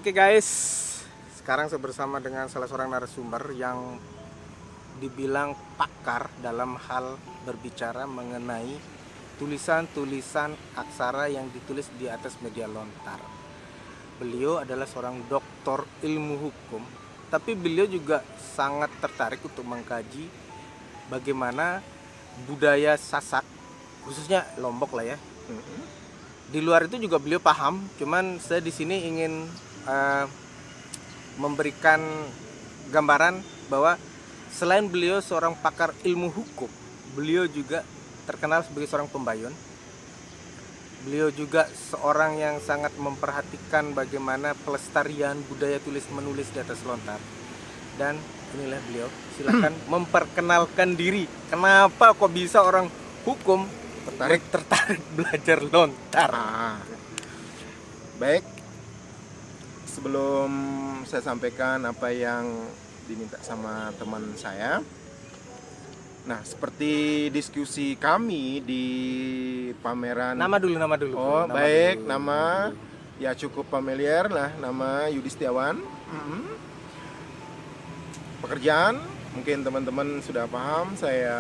Oke guys, sekarang saya bersama dengan salah seorang narasumber yang dibilang pakar dalam hal berbicara mengenai tulisan-tulisan aksara yang ditulis di atas media lontar. Beliau adalah seorang doktor ilmu hukum, tapi beliau juga sangat tertarik untuk mengkaji bagaimana budaya Sasak, khususnya Lombok lah ya. Di luar itu juga beliau paham, cuman saya di sini ingin memberikan gambaran bahwa selain beliau seorang pakar ilmu hukum, beliau juga terkenal sebagai seorang pembayun. Beliau juga seorang yang sangat memperhatikan bagaimana pelestarian budaya tulis menulis di atas lontar. Dan inilah beliau, silakan memperkenalkan diri. Kenapa kok bisa orang hukum tertarik belajar lontar? Baik, sebelum saya sampaikan apa yang diminta sama teman saya, nah seperti diskusi kami di pameran. Nama dulu. Oh, baik, nama ya cukup familiar lah, nama Yudi Setiawan. Pekerjaan mungkin teman-teman sudah paham, saya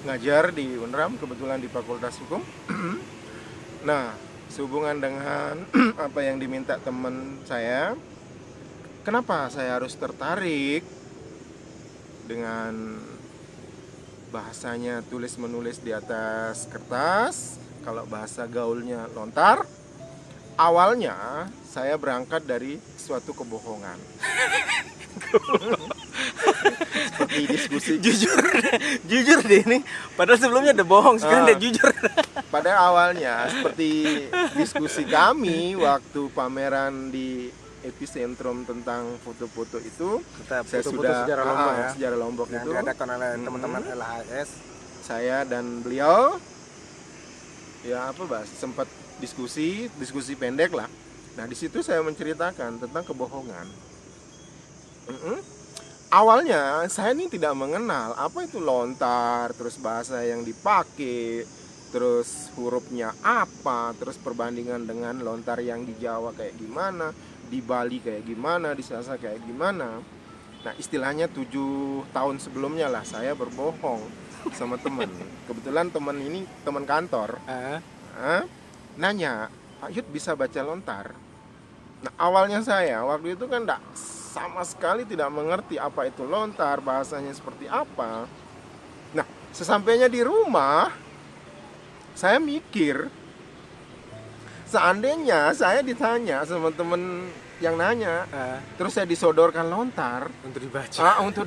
ngajar di UNRAM, kebetulan di Fakultas Hukum. Nah, sehubungan dengan apa yang diminta teman saya, kenapa saya harus tertarik dengan bahasanya tulis menulis di atas kertas, kalau bahasa gaulnya lontar. Awalnya saya berangkat dari suatu kebohongan. Seperti diskusi. jujur deh ini, padahal sebelumnya udah bohong, sekarang dia jujur. Pada awalnya seperti diskusi kami waktu pameran di Epicentrum tentang foto-foto itu, saya sudah sejarah Lombok ya, sejarah Lombok yang itu diadakan oleh teman-teman LHS. Saya dan beliau ya sempat diskusi pendek lah. Nah, di situ saya menceritakan tentang kebohongan. Awalnya saya ini tidak mengenal apa itu lontar, terus bahasa yang dipakai, terus hurufnya apa, terus perbandingan dengan lontar yang di Jawa kayak gimana, di Bali kayak gimana, di Sasak kayak gimana. Nah, istilahnya 7 tahun sebelumnya lah saya berbohong sama teman. Kebetulan teman ini teman kantor. Nanya, Pak Yud bisa baca lontar? Nah, awalnya saya waktu itu kan sama sekali tidak mengerti apa itu lontar, bahasanya seperti apa. Nah, sesampainya di rumah, saya mikir, seandainya saya ditanya sama temen yang nanya, terus saya disodorkan lontar untuk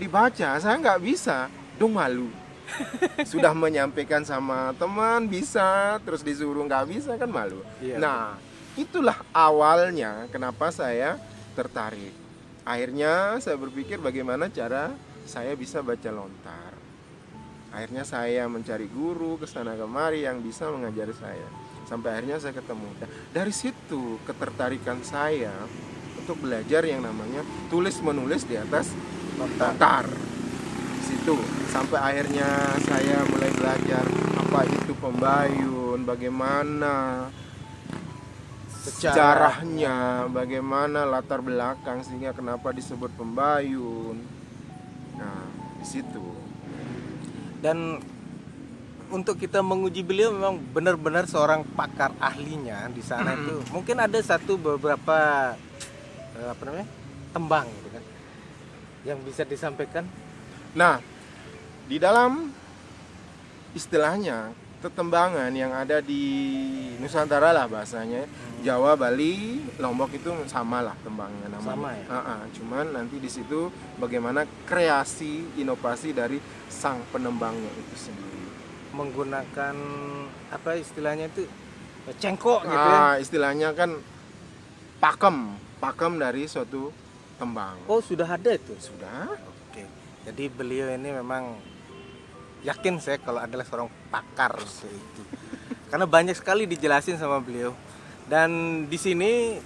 dibaca, saya nggak bisa, dong malu. Sudah menyampaikan sama teman bisa, terus disuruh nggak bisa, kan malu. Iya. Nah, itulah awalnya kenapa saya tertarik. Akhirnya saya berpikir bagaimana cara saya bisa baca lontar. Akhirnya saya mencari guru kesana kemari yang bisa mengajari saya. Sampai akhirnya saya ketemu. Dari situ ketertarikan saya untuk belajar yang namanya tulis menulis di atas lontar. Situ sampai akhirnya saya mulai belajar apa itu pembayun, bagaimana sejarahnya, bagaimana latar belakang sehingga kenapa disebut pembayun. Nah, di situ. Dan untuk kita menguji beliau memang benar-benar seorang pakar ahlinya di sana itu. Mungkin ada beberapa tembang gitu kan yang bisa disampaikan. Nah, di dalam istilahnya tetembangan yang ada di Nusantara lah bahasanya, Jawa, Bali, Lombok itu sama lah tembangnya namanya. Sama ya. Cuman nanti di situ bagaimana kreasi inovasi dari sang penembangnya itu sendiri. Menggunakan apa istilahnya itu cengkok gitu ya. Istilahnya kan pakem dari suatu tembang. Oh, sudah ada itu? Sudah. Oke. Jadi beliau ini memang yakin saya kalau adalah seorang pakar itu. Karena banyak sekali dijelasin sama beliau. Dan di sini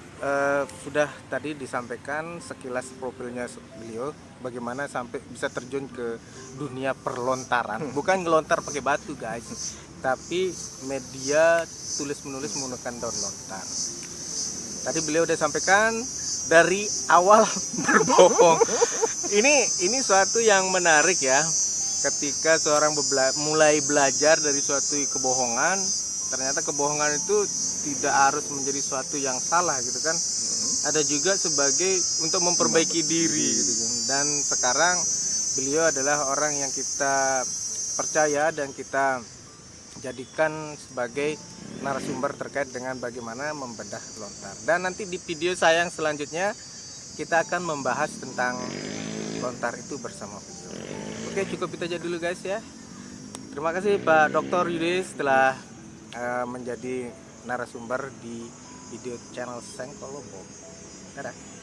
sudah tadi disampaikan sekilas profilnya beliau, bagaimana sampai bisa terjun ke dunia perlontaran. Bukan ngelontar pakai batu guys, tapi media tulis menulis menggunakan daun lontar. Tadi beliau udah sampaikan dari awal berbohong. Ini suatu yang menarik ya. Ketika seorang mulai belajar dari suatu kebohongan, ternyata kebohongan itu tidak harus menjadi suatu yang salah gitu kan. Ada juga sebagai untuk memperbaiki diri gitu kan. Dan sekarang beliau adalah orang yang kita percaya dan kita jadikan sebagai narasumber terkait dengan bagaimana membedah lontar. Dan nanti di video saya yang selanjutnya kita akan membahas tentang lontar itu bersama beliau. Oke, cukup itu aja dulu guys ya. Terima kasih Pak Dr. Yudis telah menjadi narasumber di video channel Sengkolobo. Dadah.